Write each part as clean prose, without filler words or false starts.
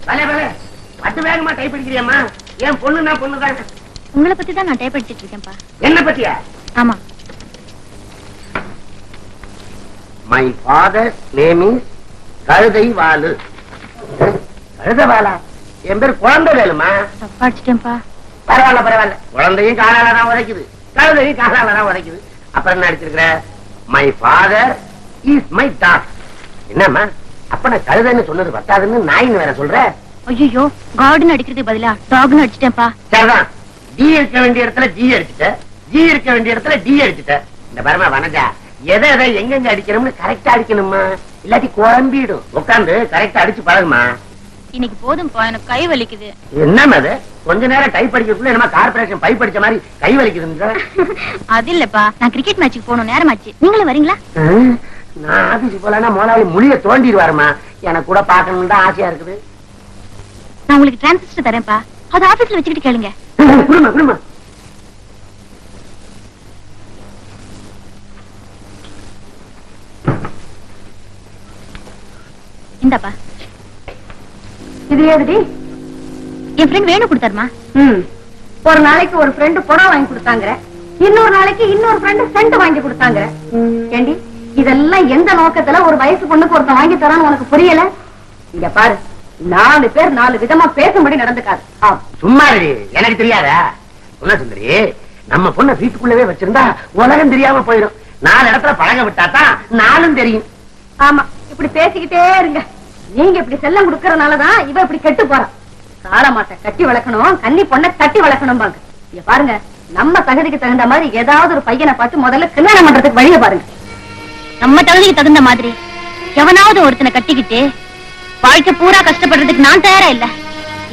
பத்து வேகமா டைப் அடிக்கிறியம்மா? என் பொண்ணுன்னா பொண்ணுதான். உங்களை பத்தி தான் நான் டைப் அடிச்சிட்டு இருக்கேன்ப்பா. என்ன பத்தியா? ஆமா. மை ஃபாதர்ஸ் நேம் இஸ் கழுதை வாலு. கழுதை வாலா? என் பேர் குழந்தை வேலுமா? தப்பா அடிச்சிட்டேன்ப்பா. பரவாயில்ல பரவாயில்ல, குழந்தையும் காலாலதான் உதைக்குது, கழுதையும் காலாலதான் உதைக்குது. அப்புறம் என்ன அடிச்சிருக்கிற? My father is my dog. என்னம்மா அப்ப நான் கழுதைன்னு சொன்னது பத்தாதுன்னு நாயின்னு வேற சொல்ற? ஐயோ, கார்டன் அடிக்கிறதுக்கு பதிலா டாக்னு அடிச்சிட்டேன்ப்பா. சரிதான், டி இருக்க வேண்டிய இடத்துல ஜி அடிச்சுட்ட, ஜி இருக்க வேண்டிய இடத்துல டி அடிச்சுட்ட. இந்த பரமா வனஜா, எதை எதை எங்கெங்க அடிக்கணும்னு கரெக்டா அடிக்கணுமா, இல்லாட்டி குழம்பிடும். உட்காந்து கரெக்டா அடிச்சு பழகுமா. இன்னைக்கு போதும்பா, எனக்கு கை வலிக்குது. என்ன அது கொஞ்ச நேரம் டைப் அடிக்கிறதுக்குள்ள என்ன கார்பரேஷன் பைப் அடிச்ச மாதிரி கை வலிக்குது? அது இல்லப்பா, நான் கிரிக்கெட் மேட்சுக்கு போகணும், நேரமாச்சு. நீங்களும் வரீங்களா? நான் ஆபீஸ் போலன்னா முதலாளி முடிய தோண்டிடுவாருமா. எனக்கு கூட பாக்கணும்னு தான் ஆசையா இருக்குது. நான் உங்களுக்கு டிரான்சிஸ்டர் தரேன்ப்பா, அது ஆபீஸ்ல வச்சுக்கிட்டு கேளுங்க. குடுமா குடுமா. இந்தாப்பா. இது ஏதுடி? என் ஃப்ரெண்ட் வேணு கொடுத்தாருமா. ஒரு நாளைக்கு ஒரு ஃப்ரெண்டு புடவை வாங்கி கொடுத்தாங்க, இன்னொரு நாளைக்கு இன்னொரு ஃப்ரெண்டு சென்ட் வாங்கி கொடுத்தாங்க. ஏண்டி, இதெல்லாம் எந்த நோக்கத்துல ஒரு வயசு பொண்ணுக்கு ஒருத்தன் வாங்கி தரான்னு உனக்கு புரியல? இங்க பாரு, 4 பேர் 4 விதமா பேசும்படி நடந்துக்காது. சும்மா எனக்கு தெரியாதா? சொன்ன சுந்தரி, நம்ம பொண்ண வீட்டுக்குள்ளவே வச்சிருந்தா உலகம் தெரியாம போயிடும். 4 இடத்துல பழக விட்டாதான் 4ம் தெரியும். ஆமா, இப்படி பேசிக்கிட்டே இருங்க. நீங்க இப்படி செல்லம் கொடுக்கறதுனாலதான் இவ இப்படி கெட்டு போறான். காலமாட்ட கட்டி வளர்க்கணும், கன்னி பொண்ணை தட்டி வளர்க்கணும் பாங்க. இங்க பாருங்க, நம்ம தகுதிக்கு தகுந்த மாதிரி ஏதாவது ஒரு பையனை பார்த்து முதல்ல கல்யாணம் பண்றதுக்கு வழிய பாருங்க. நம்ம தகுதிக்கு தகுந்த மாதிரி எவனாவது ஒருத்தனை கட்டிக்கிட்டு வாழ்க்கை பூரா கஷ்டப்படுறதுக்கு நான் தயாரா இல்ல.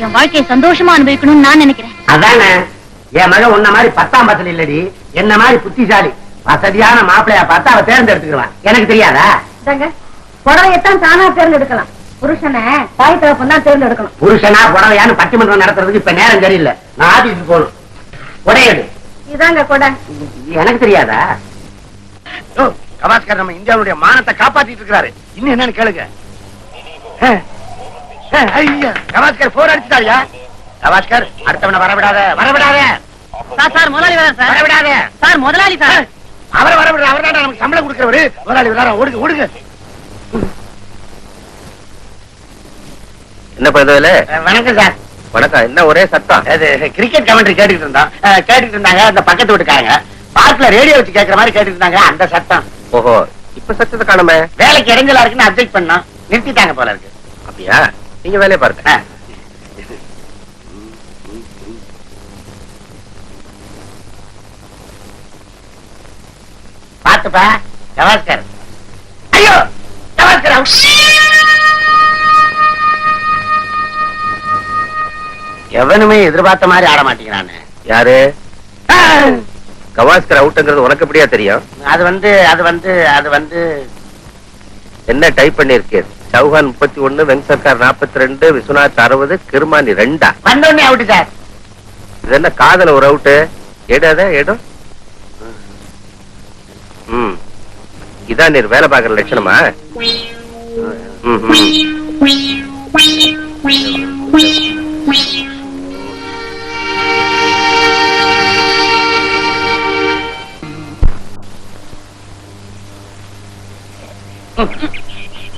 என் வாழ்க்கையை சந்தோஷமா அனுபவிக்கணும்னு நான் நினைக்கிறேன். அதானே, என் மகன் உன்ன மாதிரி 10ஆம் பசல் இல்லடி, என்ன மாதிரி புத்திசாலி வசதியான மாப்பிளையா பார்த்து அவ தேர்ந்தெடுத்துக்குவான். எனக்கு தெரியாதா? புடவையத்தான் தானா தேர்ந்தெடுக்கலாம், புருஷனை தாய் தகப்பன் தான் தேர்ந்தெடுக்கணும். புருஷனா புடவையான்னு பட்டிமன்றம் நடத்துறதுக்கு இப்ப நேரம் சரியில்லை. நான் ஆபீஸுக்கு போகணும். உடையது இதாங்க கொடை. எனக்கு தெரியாதா? கவாஸ்கர் நம்ம இந்தியாவுடைய மானத்தை காப்பாத்திட்டு இருக்கிறாரு. இன்னும் என்னன்னு கேளுங்க. கவாஸ்கர் போர் அடிச்சுட்டாரியா? கவாஸ்கர், அடுத்தவனை வரவிடாத வரவிடாத. சார் முதலாளி வர சார். வரவிடாத சார் முதலாளி சார். அவரை வரவிட, அவர் தான் நமக்கு சம்பளம் கொடுக்கிறவரு. முதலாளி வர, ஓடுங்க ஓடுங்க. என்ன பண்ணுவல? வணக்கம் சார். வணக்கம். என்ன ஒரே சத்தம்? கிரிக்கெட் கமெண்ட்ரி கேட்டுட்டு இருந்தோம். கேட்டுட்டு இருந்தாங்க அந்த பக்கத்து வீட்டுக்காரங்க. பார்க்ல ரேடியோ வச்சு கேட்கிற மாதிரி கேட்டுட்டு இருந்தாங்க. அந்த சத்தம். ஓஹோ, இப்ப சத்தத்தை காணுமே. வேலைக்கு இடைஞ்சலா இருக்குன்னு அப்டேட் பண்ணோம், நிறுத்திட்டாங்க போல இருக்கு. அப்படியா? நீங்க வேலையை பாருங்க. பாத்துப்பா கவாஸ்கர். ஐயோ கவாஸ்கர் அவுட். எவனுமே எதிர்பார்த்த மாதிரி ஆட மாட்டேங்கிறானே. யாரு? கவாஸ்கர் அவுட்ங்கிறது உனக்கு எப்படியா தெரியும்? அது வந்து என்ன டைப் பண்ணிருக்கேன்? சௌஹான் 31, வெங்க சர்க்கார் 42, விஸ்வநாத் 60, கிருமானி 2. வந்தோடனே அவுட் சார். இது என்ன காதல ஒரு அவுட்டு? ஏடாத ஏடும். இதான் நீர் வேலை பார்க்கற லட்சணமா?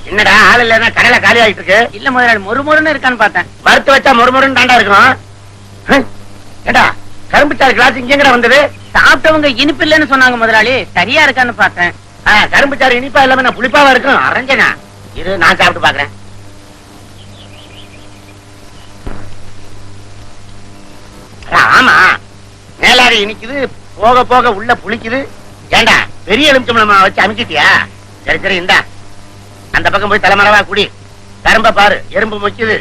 என்னடா ஆள் இல்லன்னா கடையில காலி ஆயிட்டு இருக்கு? இல்ல முதலாளி, மொறுமொறுன்னு இருக்கான்னு பார்த்தேன். வறுத்து வச்சா மொறுமொறுன்னு தாண்டா இருக்கும். ஏடா கரும்புச்சாறு கிளாஸ் இங்கங்கடா வந்தது? சாப்பிட்டவங்க இனிப்பு இல்லைன்னு சொன்னாங்க முதலாளி, சரியா இருக்கான்னு பார்த்தேன். கரும்புச்சாறு இனிப்பா இல்லாம நான் புளிப்பாவா இருக்கும்? அரஞ்சனா இது நான் சாப்பிட்டு பாக்குறேன். ஆமா, மேலாக இனிக்குது, போக போக உள்ள புளிக்குது. ஏண்டா பெரிய எலுமிச்சம்பழமா வச்சு அமுக்கிட்டியா? சரி சரி, இந்தா அந்த பக்கம் போய் தலைமறைவா குடி. கரும்ப பாரு, எறும்பு முக்கியது.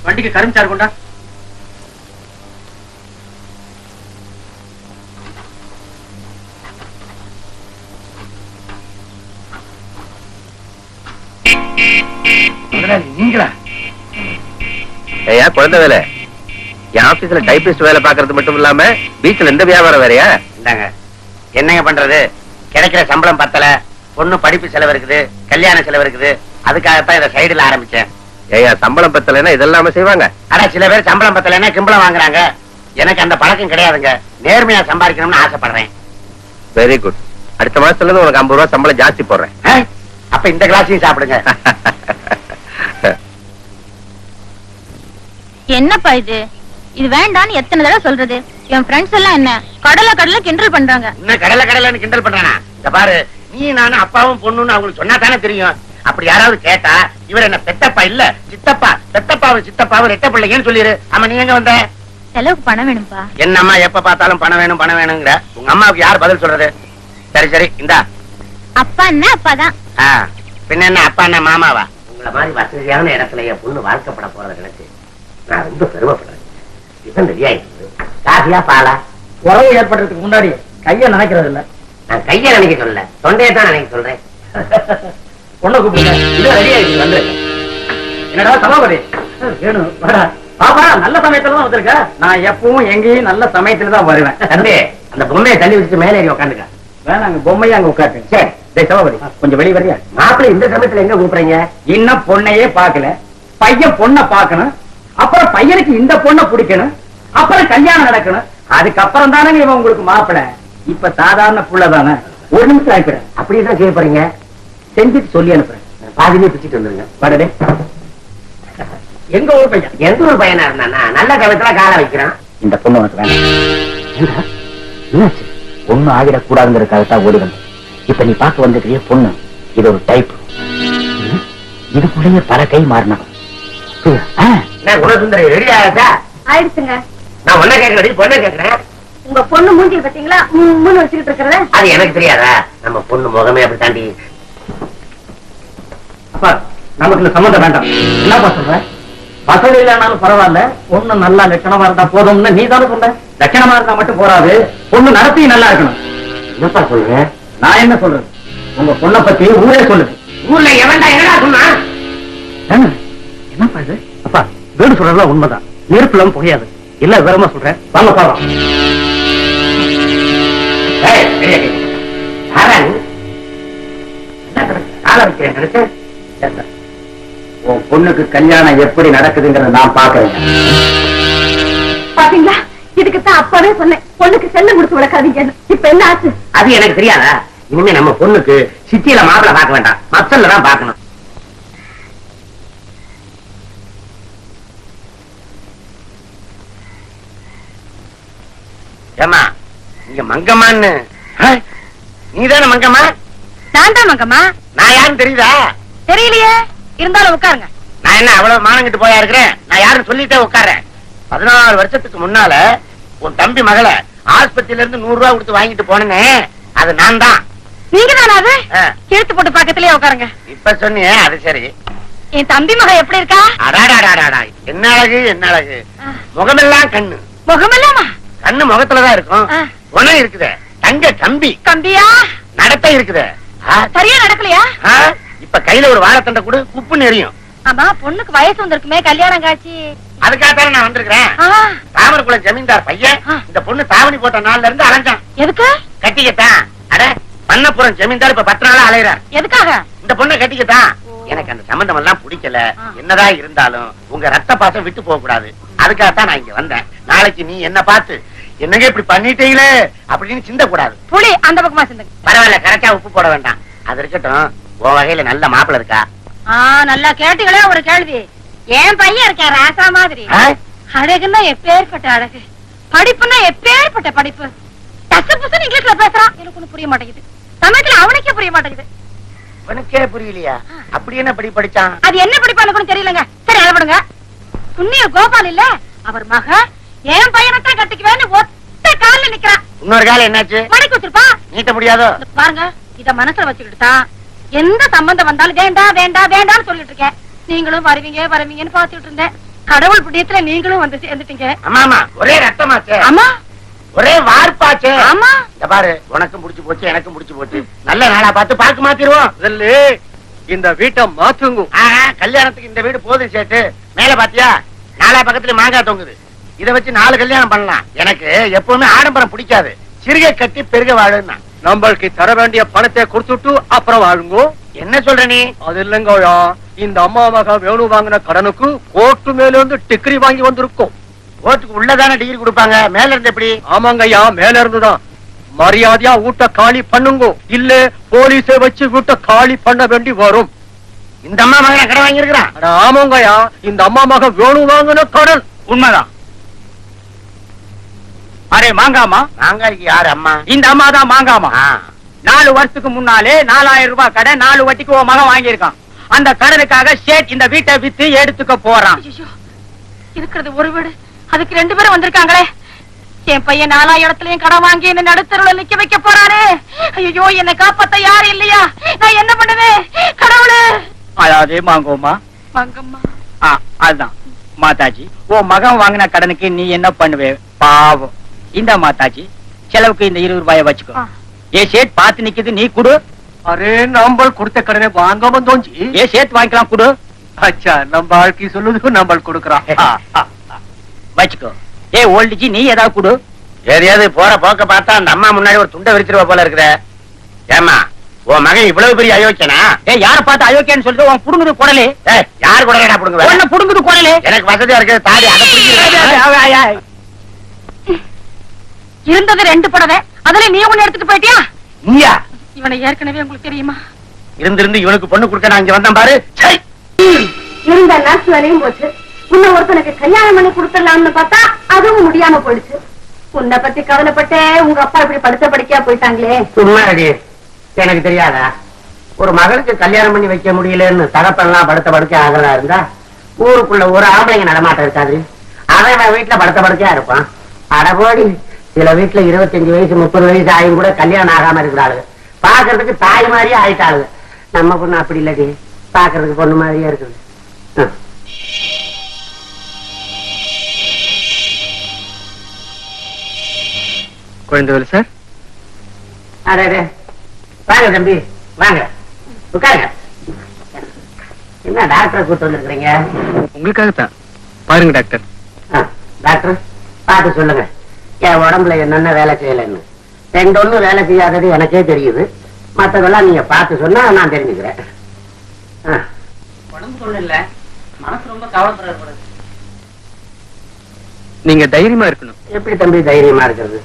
வண்டிக்கு கரும்பு கொண்டா. முதலாளி நீங்களா? ஐயா குழந்தை வேலை, என் ஆபீஸ்ல டைபிஸ்ட் வேலை பாக்குறது மட்டும் இல்லாம பீச்ல எந்த வியாபாரம் வேறையா? இந்தாங்க. என்னங்க பண்றது, கிடைக்கிற சம்பளம் பத்தல, பொண்ணு படிப்பு செலவு இருக்குது, கல்யாண செலவு இருக்குது, அதுக்காகத்தான் இதை சைடுல ஆரம்பிச்சேன். ஐயா சம்பளம் பத்தலைன்னா இதெல்லாம செய்வாங்க. ஆனா சில பேர் சம்பளம் பத்தலைன்னா கிம்பளம் வாங்குறாங்க. எனக்கு அந்த பழக்கம் கிடையாதுங்க. நேர்மையா சம்பாதிக்கணும்னு ஆசைப்படுறேன். Very good. அடுத்த மாசத்துல இருந்து உனக்கு 50 ரூபாய் சம்பளம் ஜாஸ்தி போடுறேன். அப்ப இந்த கிளாஸையும் சாப்பிடுங்க. என்னப்பா இது? இது வேண்டான்னு எத்தனை தடவை சொல்றது? என் ஃப்ரெண்ட்ஸ் எல்லாம் என்ன கடலை கிண்டல் பண்றாங்க. இன்னும் கடலைன்னு கிண்டல் பண்றானா? இந்த பாரு, நீ நானும் அப்பாவும் பொண்ணுன்னு அவங்களுக்கு சொன்னா தானே தெரியும். அப்படி யாராவது கேட்டா இவர் என்ன பெத்தப்பா இல்ல சித்தப்பா, சித்தப்பாவும் ரெட்ட பிள்ளைங்கன்னு சொல்லிரு. ஆமா, நீ எங்க வந்த? செலவுக்கு பணம் வேணும்பா. என்னம்மா எப்ப பார்த்தாலும் பணம் வேணுங்கிற? உங்க அம்மாவுக்கு யார் பதில் சொல்றது? சரி இந்தா. அப்பா என்ன அப்பாதான். பின்ன என்ன அப்பா என்ன மாமாவா? உங்களை மாதிரி வசதியான இடத்துல என் பொண்ணு வாழ்க்கப்பட போறத நினைச்சு நான் ரொம்ப பெருமைப்படுறேன். இப்ப ரெடி ஆயிடுச்சு. காஃபியா பாலா? உறவு ஏற்படுறதுக்கு முன்னாடி கைய நினைக்கிறது இல்ல. நான் கைய நினைக்க சொல்லல, தொண்டையை தான் நினைக்க சொல்றேன். பொண்ணை கூப்பிடுங்க. இது ரெடி ஆயிடுச்சு, வந்து. என்னடா சமாபதி வேணும் வாடா. பாப்பா நல்ல சமயத்துல தான் வந்திருக்க. நான் எப்பவும் எங்கேயும் நல்ல சமயத்துல தான் வருவேன். தம்பி, அந்த பொம்மையை தள்ளி வச்சுட்டு மேலே ஏறி உட்காந்துக்க. வேணாங்க, பொம்மையை அங்க உட்காந்து. சரி. டேய் சமாபதி, கொஞ்சம் வெளிய வரியா? மாப்பிள்ளை இந்த சமயத்துல எங்க கூப்பிடுறீங்க? இன்னும் பொண்ணையே பாக்கல, பையன் பொண்ணை பாக்கணும், அப்புறம் பையனுக்கு இந்த பொண்ணை பிடிக்கணும், அப்புறம் கல்யாணம் நடக்கணும், அதுக்கப்புறம் தானே இவன் உங்களுக்கு மாப்பிள்ளை. இப்ப சாதாரண புள்ளதானே. ஒரு நிமிஷம் ஆயிக்கிறேன். அப்படியேதான் செய்ய போறீங்க? செஞ்சுட்டு சொல்லி அனுப்புறேன். பாதிலே பிச்சுட்டு வந்துருங்க. படடே, எங்க ஊர் பையன்? எந்த ஒரு பையனா இருந்தானா நல்ல கவத்துல கால வைக்கிறான். இந்த பொண்ணு உனக்கு வேண்டாம். என்னாச்சு? ஒண்ணு ஆகிடக்கூடாதுங்கிறதுக்காகத்தான் ஓடி வந்தேன். இப்ப நீ பார்க்க வந்திருக்கிற பொண்ணு இது ஒரு டைப். இதுக்குள்ளேயே பல கை மாறினா. குணசுந்தரி ரெடி ஆகாதா? ஆயிடுச்சுங்க. நான் ஒன்ன கேட்கறேன், பொண்ணை கேட்கிறேன். உங்க பொண்ணு மூஞ்சி பாத்தீங்களா? முன்னு வச்சுக்கிட்டு இருக்கிறத. அது எனக்கு தெரியாதா? நம்ம பொண்ணு முகமே அப்படி தாண்டி. அப்பா, நமக்கு இந்த சம்பந்தம் வேண்டாம். என்னப்பா சொல்ற? வசதி இல்லைனாலும் பரவாயில்ல, பொண்ணு நல்லா லட்சணமா இருந்தா போதும்னு நீ தானே சொல்ற. லட்சணமா இருந்தா மட்டும் போறாது, பொண்ணு நடத்தி நல்லா இருக்கணும். என்னப்பா சொல்றேன்? நான் என்ன சொல்றது? உங்க பொண்ணை பத்தி ஊரே சொல்லுது. ஊர்ல எவன்டா என்னடா சொன்னா? என்னப்பா இது? அப்பா, வீடு சொல்றதுலாம் உண்மைதான். நெருப்புல புகையாது. இல்ல விவரமா சொல்றேன், வாங்க பாவம். கால வைக்கிறேன் நினைச்சேன். உன் பொண்ணுக்கு கல்யாணம் எப்படி நடக்குதுங்கிறத நான் பாக்குறேன். பாத்தீங்களா? இதுக்குத்தான் அப்பவே சொன்னேன், பொண்ணுக்கு செல்லம் கொடுத்து வளர்க்காதீங்க. இப்ப என்ன ஆச்சு? அது எனக்கு தெரியாதா? இனிமே நம்ம பொண்ணுக்கு சிட்டியில மாப்பிளை பார்க்க வேண்டாம், மச்சல்ல தான் பார்க்கணும். ஏமா இங்க மங்கம்மான்னு? நீதானே மங்கம்மா? நான் தான் மங்கம்மா. நான் யாருன்னு தெரியுதா? தெரியலையே, இருந்தாலும் உட்காருங்க. நான் என்ன அவ்வளவு மானங்கிட்டு போயா இருக்கிறேன்? நான் யாருன்னு சொல்லிட்டே உட்கார்றேன். 14 வருஷத்துக்கு முன்னால உன் தம்பி மகளை ஆஸ்பத்திரியில இருந்து 100 ரூபாய் கொடுத்து வாங்கிட்டு போனேன்னு, அது நான் தான். நீங்க தானே அது? கிழித்து போட்டு பக்கத்திலேயே உட்காருங்க. இப்ப சொன்னியே, அது சரி. என் தம்பி மகன் எப்படி இருக்கா? அடாடாடாடா, என்ன அழகு, என்ன அழகு. முகமெல்லாம் கண்ணு. முகமெல்லாமா? கண்ணு முகத்துலதான் இருக்கும். குணம் இருக்குதே, தங்க கம்பி. கம்பியா? நடத்தை இருக்குதே. சரியா நடக்கலையா? இப்ப கையில ஒரு வாழைத்தண்டை கூட குப்புன்னு எரியும். ஆமா, பொண்ணுக்கு வயசு வந்திருக்குமே, கல்யாணம் காட்சி. அதுக்காக நான் வந்திருக்கிறேன். தாமரக்குளம் ஜமீன்தார் பையன் இந்த பொண்ணு தாவணி போட்ட நாள்ல இருந்து அலைஞ்சான். எதுக்கு? கட்டிக்கத்தான். அட, பண்ணப்புறம் ஜமீன்தார் இப்ப 10 நாளா அலையிறார். எதுக்காக? இந்த பொண்ணை கட்டிக்கத்தான். எனக்கு அந்த சம்பந்தம் எல்லாம் பிடிக்கல. என்னதான் இருந்தாலும் உங்க ரத்த பாசம் விட்டு போக கூடாது. அதுக்காகத்தான் நான் இங்க வந்தேன். நாளைக்கு நீ என்ன பார்த்து என்னங்க இப்படி பண்ணிட்டீங்களே அப்படின்னு சிந்த கூடாது. புளி அந்த பக்கமா சிந்துங்க. பரவாயில்ல, கரெக்டா உப்பு போட வேண்டாம். அது இருக்கட்டும். உன் வகையில நல்ல மாப்பிள்ள இருக்கா? நல்லா கேட்டீங்களே ஒரு கேள்வி. என் பையன் இருக்கா ராசா மாதிரி. அழகுன்னா எப்பேற்பட்ட அழகு, படிப்புன்னா எப்பேற்பட்ட படிப்பு. டசு புசுன்னு இங்கிலீஷ்ல பேசுறான், எனக்கு ஒண்ணு புரிய மாட்டேங்குது. சமயத்துல அவனுக்கே புரிய மாட்டேங்குது. உனக்கே புரியலையா? அப்படி என்ன படி படிச்சான்? அது என்ன படிப்பான்னு கூட தெரியலங்க. சரி, அளவிடுங்க. புண்ணிய கோபால் இல்ல, அவர் மக என் பையனைத்தான் கட்டிக்குவேன்னு ஒத்த காலில் நிக்கிறான். இன்னொரு காலம் என்னாச்சு? மணிக்கு வச்சிருப்பா. நீட்ட முடியாதோ? பாருங்க, இத மனசுல வச்சுக்கிட்டு தான் எந்த சம்பந்தம் வந்தாலும் வேண்டாம் வேண்டாம் வேண்டாம்னு சொல்லிட்டு இருக்கேன். நீங்களும் வருவீங்கன்னு பாத்துட்டு இருந்தேன். கடவுள் புண்ணியத்துல நீங்களும் வந்து சேர்ந்துட்டீங்க. ஆமா, ஒரே ரத்தமாச்சே. ஆமா, ஒரே வார்ப்பாச்சே. ஆமா. இந்த பாரு, உனக்கும் முடிச்சு போச்சு, எனக்கும் முடிச்சு போச்சு. நல்ல நாளா பார்த்து பார்க்க மாத்திருவோம். இந்த வீட்டை மாத்துங்க. கல்யாணத்துக்கு இந்த வீடு போதும் சேட்டு. மேல பாத்தியா, நாலா பக்கத்துல மாங்காய் தொங்குது. இத வச்சு 4 கல்யாணம் பண்ணலாம். எனக்கு எப்பவுமே ஆடம்பரம் பிடிக்காது. சிறுகை கட்டி பெருக வாழுன்னா. நம்மளுக்கு தர வேண்டிய பணத்தை கொடுத்துட்டு அப்புறம் வாழுங்க. என்ன சொல்ற நீ? அது இல்லைங்கய்யா, இந்த அம்மா மகன் வேணு வாங்கின கடனுக்கு கோர்ட்டு மேல இருந்து டிகிரி வாங்கி வந்திருக்கோம். கோர்ட்டுக்கு உள்ளதான டிகிரி கொடுப்பாங்க, மேல இருந்து எப்படி? ஆமாங்கய்யா, மேல இருந்துதான். மரியாதையா வீட்ட காலி பண்ணுங்க, இல்ல போலீஸை வச்சு வீட்ட காலி பண்ண வேண்டி வரும். இந்த அம்மா மகன் கடன் வாங்கி இருக்கிறான். ஆமாங்கய்யா, இந்த அம்மா மகன் வேணு வாங்கின கடன். உண்மைதான். அரே மாங்காமா, மாங்காய்க்கு யாரு அம்மா? இந்த அம்மா தான் மாங்காமா. 4 வருஷத்துக்கு முன்னாலே 4000 ரூபாய் கடன் 4 வட்டிக்கு உன் மகன் வாங்கியிருக்கான். அந்த கடனுக்காக ஷேட் இந்த வீட்டை வித்து எடுத்துக்க போறான். இருக்கிறது ஒரு வீடு, அதுக்கு 2 பேரும் வந்திருக்காங்களே. என் பையன் 4 இடத்துலயும் கடன் வாங்கி என்ன நடுத்தருல நிக்க வைக்க போறானே. ஐயோ, என்ன காப்பாத்த யாரும் இல்லையா? நான் என்ன பண்ணுவேன் கடவுளே? அதாவது மாங்கோமா, மங்கம்மா, அதுதான் மாதாஜி, உன் மகன் வாங்கின கடனுக்கு நீ என்ன பண்ணுவே? பாவம். இந்த மாதாஜி, செலவுக்கு இந்த 20 ரூபாயை வச்சுக்கோ. ஏ ஷேட் பாத்து நிக்குது, நீ குடு. அரே, நம்ம கொடுத்த கடனை வாங்க வந்தோம். ஏ ஷேட் வாங்கிக்கலாம், குடு. அச்சா, நம்ம ஆட்கி சொல்லுது, நம்ம கொடுக்கறான். வச்சுக்கோ. ஏ ஓல்டுஜி, நீ ஏதாவது குடு. எதையாவது போற போக்க பார்த்தா அந்த அம்மா முன்னாடி ஒரு துண்டை விரிச்சிருவா போல இருக்கிற. ஏமா, உன் மகன் இவ்வளவு பெரிய அயோக்கியனா? ஏ, யார பார்த்து அயோக்கியன்னு சொல்லிட்டு உன் புடுங்குது குடலே. யாரு கூட புடுங்க? உன்னை புடுங்குது குடலே. எனக்கு வசதியா இருக்கு, தாடி அதை பிடிக்கிறது. இருந்தது 2 புடவை, அதுல நீ ஒண்ணு எடுத்துட்டு போயிட்டியா? நீயா? இவனை ஏற்கனவே உங்களுக்கு தெரியுமா? இருந்து இவனுக்கு பொண்ணு கொடுக்க நான் இங்க வந்தேன் பாரு. இருந்த நாட்டு வேலையும் போச்சு. உன்னை ஒருத்தனுக்கு கல்யாணம் பண்ணி கொடுத்துடலாம்னு பார்த்தா அதுவும் முடியாம போயிடுச்சு. உன்னை பத்தி கவலைப்பட்டே உங்க அப்பா இப்படி படுத்த படுக்கையா போயிட்டாங்களே. சும்மா ரெடி, எனக்கு தெரியாதா? ஒரு மகளுக்கு கல்யாணம் பண்ணி வைக்க முடியலன்னு தகப்பெல்லாம் படுத்த படுக்கை ஆகிறதா இருந்தா ஊருக்குள்ள ஒரு ஆம்பளைங்க நடமாட்டம் இருக்காது. அவன் வீட்டுல படுத்த படுக்கையா இருப்பான். அடபோடி, சில வீட்டுல 25 வயசு 30 வயசு ஆயும் கூட கல்யாணம் ஆகாம இருக்கிறாளுங்க. பாக்குறதுக்கு தாய் மாதிரியே ஆயிட்டாளுங்க. நம்ம பொண்ணு அப்படி இல்லடி, பாக்குறதுக்கு பொண்ணு மாதிரியே இருக்குது. குழந்தைகள் சார். அடே, வாங்க தம்பி, வாங்க உட்காருங்க. என்ன டாக்டரை கூட்டு வந்துருக்கீங்க? உங்களுக்காகத்தான். பாருங்க டாக்டர். டாக்டர், பார்த்து சொல்லுங்க, என் உடம்புல என்னென்ன வேலை செய்யலன்னு. 2 ஒண்ணு வேலை செய்யாதது எனக்கே தெரியுது. மற்றதெல்லாம் நீங்க பார்த்து சொன்னா நான் தெரிஞ்சுக்கிறேன். உடம்பு ஒண்ணு இல்ல, மனசு ரொம்ப கவலைப்படுறது. நீங்க தைரியமா இருக்கணும். எப்படி தம்பி தைரியமா இருக்கிறது?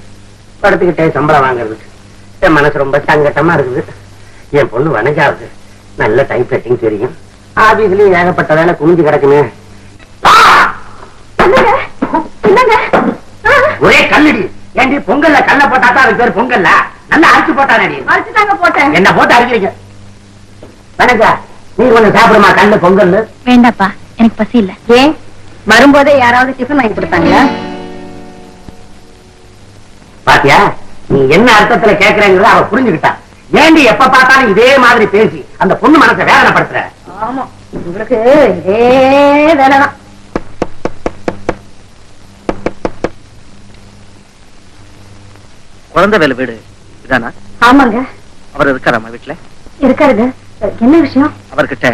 படுத்துக்கிட்டே சம்பளம் வாங்குறதுக்கு என் மனசு ரொம்ப சங்கட்டமா இருக்குது. என் பொண்ணு வனஜாவுக்கு நல்ல டைப் ரைட்டிங் தெரியும். ஆபீஸ்லயும் ஏகப்பட்ட வேலை குமிஞ்சு கிடக்குமே. ஒரே கல்லடி. ஏண்டி பொங்கல்ல கல்ல போட்டாதான் அதுக்கு பேர் பொங்கல்ல? நல்லா அரைச்சு போட்டானடி. அரைச்சுதாங்க போட்டேன். என்ன போட்டு அரைக்கிறீங்க? வனஜா, நீ கொஞ்சம் சாப்பிடுமா கல்லு பொங்கல்? வேண்டாப்பா, எனக்கு பசி இல்ல. ஏன் வரும்போதே யாராவது டிஃபன் வாங்கி கொடுத்தாங்களா? பாத்தியா, நீ என்ன அர்த்தத்துல கேக்குறேங்கிறத அவ புரிஞ்சுக்கிட்டா. ஏண்டி எப்ப பார்த்தாலும் இதே மாதிரி பேசி அந்த பொண்ணு மனசை வேதனைப்படுத்துற? ஆமா, உங்களுக்கு இதே வேலைதான். குழந்தை வேலை வீடு இதானா? ஆமாங்க. அவர் இருக்காராமா வீட்டுல? இருக்காருங்க. என்ன விஷயம்? அவர்கிட்ட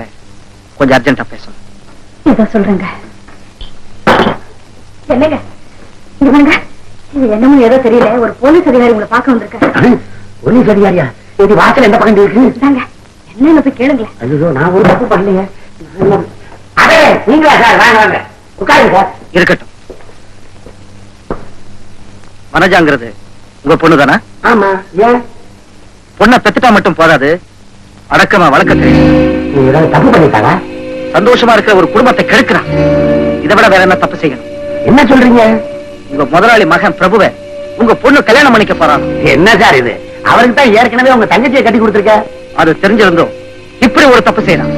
கொஞ்சம் அர்ஜென்டா பேசணும். இத சொல்றேங்க. என்னங்க இங்க வாங்க. இது என்னமோ ஏதோ தெரியல, ஒரு போலீஸ் அதிகாரி உங்களை பார்க்க வந்திருக்காரு. போலீஸ் அதிகாரியா? இது வாசல் எந்த பக்கம் இருக்கு? என்னன்னு போய் கேளுங்களேன். ஐயோ, நான் ஒரு தப்பு பண்ணலையே. அதே நீங்களா சார்? வாங்க வாங்க உட்காருங்க சார். இருக்கட்டும். வனஜாங்கிறது உங்க பொண்ணு தானா? ஆமா. ஏன்? பொண்ணை பெத்துட்டா மட்டும் போதாது, அடக்கமா வளர்க்க தெரியும். நீ ஏதாவது தப்பு பண்ணிட்டாளா? சந்தோஷமா இருக்கிற ஒரு குடும்பத்தை கெடுக்கிறான். இதை விட வேற என்ன தப்பு செய்யணும்? என்ன சொல்றீங்க? உங்க முதலாளி மகன் பிரபுவை உங்க பொண்ணு கல்யாணம் பண்ணிக்க போறான். என்ன சார் இது? அவருக்கு தான் ஏற்கனவே உங்க தங்கச்சியை கட்டி கொடுத்துருக்க. அது தெரிஞ்சிருந்தோம் இப்படி ஒரு தப்பு செய்யலாம்.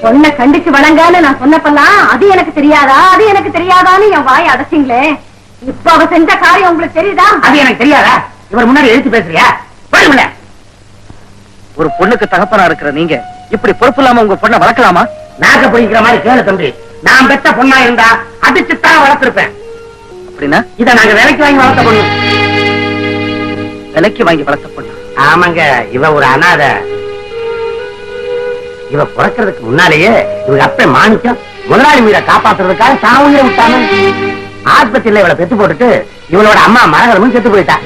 பொண்ணை கண்டிச்சு வழங்கான்னு நான் சொன்னப்பெல்லாம் அது எனக்கு தெரியாதா, அது எனக்கு தெரியாதான்னு என் வாய் அடைச்சிங்களே. இப்ப அவ செஞ்ச காரியம் உங்களுக்கு தெரியுதா? அது எனக்கு தெரியாதா? இவர் முன்னாடி எழுத்து பேசுறியா? போயிடும்ல. ஒரு பொண்ணுக்கு தகப்பனா இருக்கிற நீங்க இப்படி பொறுப்பு இல்லாம உங்க பொண்ணை வளர்க்கலாமா? நாக்க பிடிக்கிற மாதிரி கேளு தம்பி. நான் பெத்த பொண்ணா இருந்தா அடிச்சுத்தான் வளர்த்திருப்பேன். அப்படின்னா இத நாங்க விலைக்கு வாங்கி வளர்த்த பொண்ணு. விலைக்கு வாங்கி வளர்த்த பொண்ணு? ஆமாங்க, இவ ஒரு அனாதை. இவ பிறக்கிறதுக்கு முன்னாலேயே இவங்க அப்ப மாணிக்கம் முதலாளி உயிரை காப்பாத்துறதுக்காக தான் உயிரை விட்டாங்க. ஆஸ்பத்திரியில இவளை பெத்து போட்டுட்டு இவளோட அம்மா மரகரமும் செத்து போயிட்டா.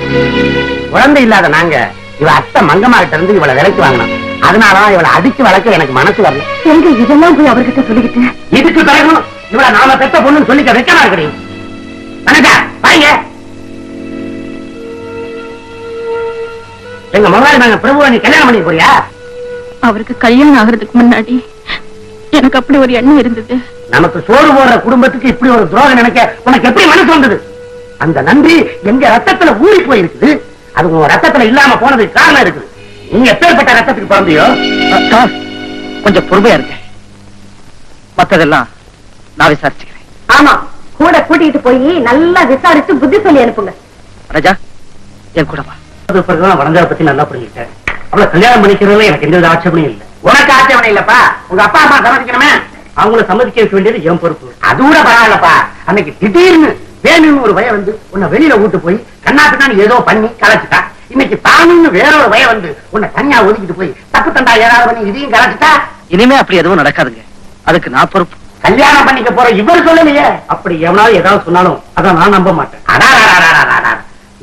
குழந்தை இல்லாத நாங்க இவ அத்தை மங்கம்மா கிட்ட இருந்து இவளை விலைக்கு வாங்கினோம். அதனாலதான் இவளை அடிச்சு வளர்க்க எனக்கு மனசு வரல. எங்க இதெல்லாம் போய் அவர்கிட்ட சொல்லிக்கிட்டு இதுக்கு பிறகு இவளை நாம பெத்த பொண்ணுன்னு சொல்லிக்க வைக்கமா இருக்கிறீங்க. வாங்க எங்க முதலாளி நாங்க பிரபுவை நீ கல்யாணம் பண்ணி போறியா? அவருக்கு கல்யாணம் ஆகிறதுக்கு முன்னாடி எனக்கு அப்படி ஒரு எண்ணம் இருந்தது. நமக்கு சோறு போடுற குடும்பத்துக்கு இப்படி ஒரு துரோகம் நினைக்க உனக்கு எப்படி மனசு வந்தது? அந்த நன்றி எங்க ரத்தத்துல ஊறி போயிருக்குது. அது உங்க ரத்தத்துல இல்லாம போனதுக்கு காரணம் இருக்குது. நீங்க எப்பேற்பட்ட ரத்தத்துக்கு பிறந்தியோ? கொஞ்சம் பொறுமையா இருக்க, மத்ததெல்லாம் நான் விசாரிச்சுக்கிறேன். ஆமா, கூட கூட்டிட்டு போய் நல்லா விசாரிச்சு புத்தி சொல்லி அனுப்புங்க. ராஜா, என் கூட வா. பிறகுதான் வளர்ந்ததை பத்தி நல்லா புரிஞ்சுக்கிட்டேன். அவளை கல்யாணம் பண்ணிக்கிறதுல எனக்கு எந்த ஆட்சேபனையும் இல்லை. உனக்கு ஆட்சேபனை இல்லப்பா, உங்க அப்பா அம்மா சம்மதிக்கணுமே. அவங்கள சம்மதிக்க வைக்க வேண்டியது என் பொறுப்பு. அது கூட பரவாயில்லப்பா. அன்னைக்கு திடீர்னு வேணும்னு ஒரு பய வந்து உன்னை வெளியில கூட்டு போய் கண்ணாப்பின்னு ஏதோ பண்ணி கலைச்சிட்டா. இன்னைக்கு தானுன்னு வேற ஒரு பய வந்து உன்னை தனியா ஒதுக்கிட்டு போய் தப்பு தண்டா ஏதாவது பண்ணி இதையும் கலைச்சிட்டா. இனிமே அப்படி எதுவும் நடக்காதுங்க, அதுக்கு நான் பொறுப்பு. கல்யாணம் பண்ணிக்க போற இவர் சொல்லலையே. அப்படி எவனாவது ஏதாவது சொன்னாலும் அதான் நான் நம்ப மாட்டேன்.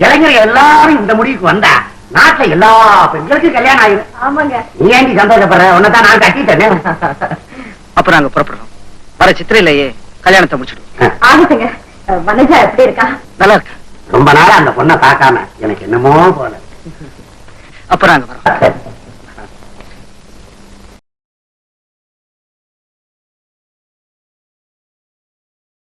இளைஞர்கள் எல்லாரும் இந்த முடிவுக்கு வந்தா நாட்டுல எல்லா பெண்களுக்கும் கல்யாணம் ஆயிரும். ஆமாங்க. நீ ஏண்டி சந்தோஷப்படுற? உன்னதான் நான் கட்டிட்டேனே. அப்ப நாங்க புறப்படுறோம். வர சித்திரையிலேயே கல்யாணத்தை முடிச்சிடுவோம். ஆகுதுங்க. வனஜா எப்படி இருக்கா? நல்லா இருக்கா? ரொம்ப நாளா அந்த பொண்ணை பார்க்காம எனக்கு என்னமோ போல. அப்ப நாங்க வரோம்.